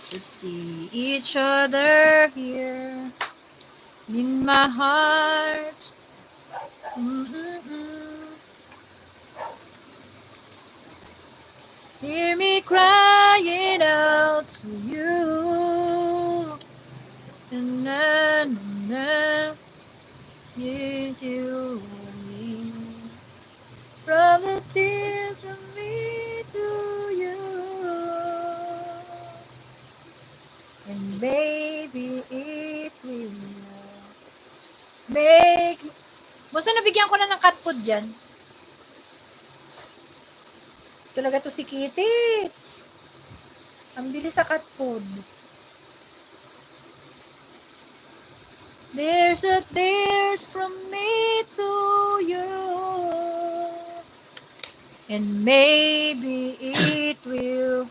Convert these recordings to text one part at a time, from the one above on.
to see each other here in my heart. Hear me crying out to you. Na, na, na. You and me. From the tears from me to you. And maybe it will make... Basta nabigyan ko na ng cat food dyan. Talaga to si Kitty. Ang bilis sa cat food. There's a tears from me to you. And maybe it will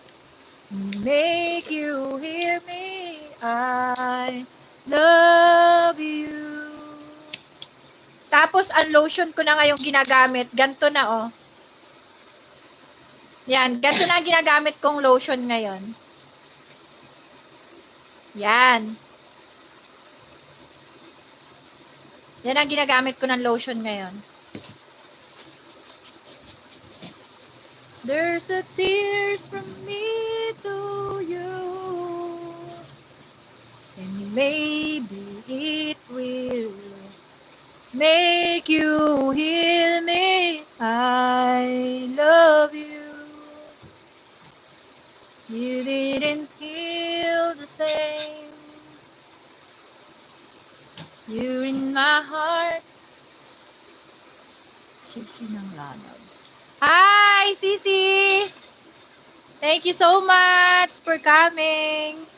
make you hear me. I love you. Tapos, ang lotion ko na ngayong ginagamit. Ganto na, oh. Yan, ganito na ang ginagamit kong lotion ngayon. Yan. Yan ang ginagamit ko ng lotion ngayon. There's a tears from me to you. And maybe it will make you hear me. I love you. You didn't feel the same. You're in my heart. Sisi ng lalabs. Hi, Sisi! Thank you so much for coming.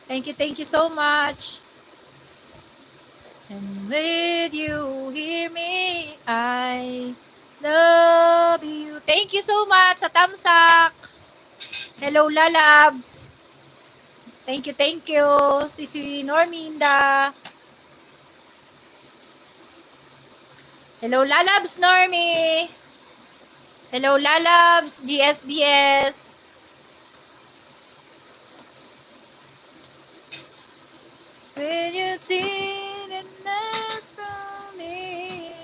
Thank you so much. And when you hear me, I love you. Thank you so much sa tamsak. Hello, lalabs. Thank you. Sisi Norminda. Hello, lalabs, Normie. Hello, lalabs, GSBS. When you didn't ask from me.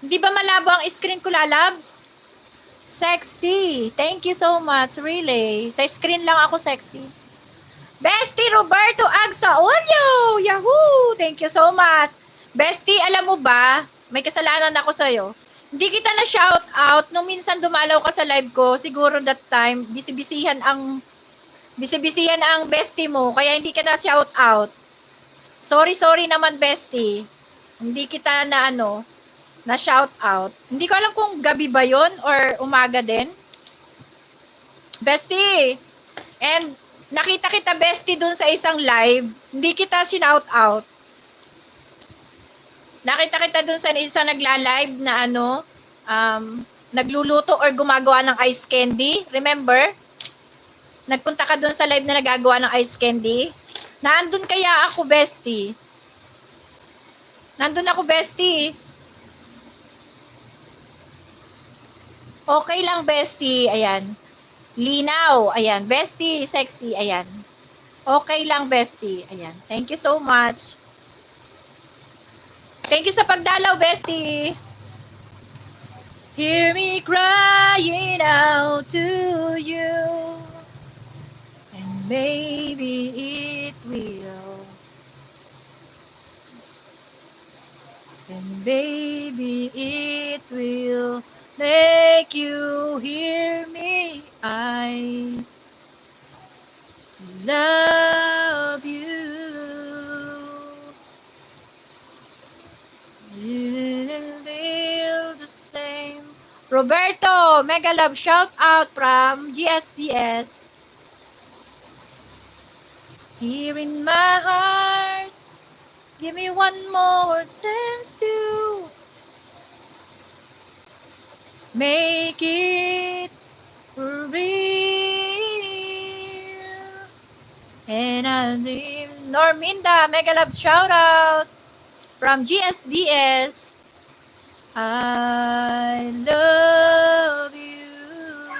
Hindi ba malabo ang screen ko, lalabs? Sexy. Thank you so much, really. Sa screen lang ako sexy. Bestie Roberto Agsaolyo! Yahoo! Thank you so much. Bestie, alam mo ba, may kasalanan ako sa'yo. Hindi kita na shout out nung minsan dumalaw ka sa live ko. Siguro that time, bisibisihan ang bestie mo, kaya hindi kita shout out. Sorry naman, bestie. Hindi kita na na shout out. Hindi ko alam kung gabi ba yon or umaga din. Bestie! And nakita kita, bestie, dun sa isang live. Hindi kita shout out. Nakita kita dun sa isang nagla-live na nagluluto or gumagawa ng ice candy. Remember? Nagpunta ka dun sa live na nagagawa ng ice candy. Naandun kaya ako, bestie. Nandun ako, bestie. Okay lang, bestie. Ayan. Linaw. Ayan. Bestie, sexy. Ayan. Okay lang, bestie. Ayan. Thank you so much. Thank you sa pagdalaw, bestie. Hear me crying out to you. And maybe it will. And baby, it will make you hear me. I love you. You didn't feel the same. Roberto, mega love shout out from GSPS. Here in my heart, give me one more chance to make it real. And I'll leave. Norminda, mega love shout out from GSBS. I love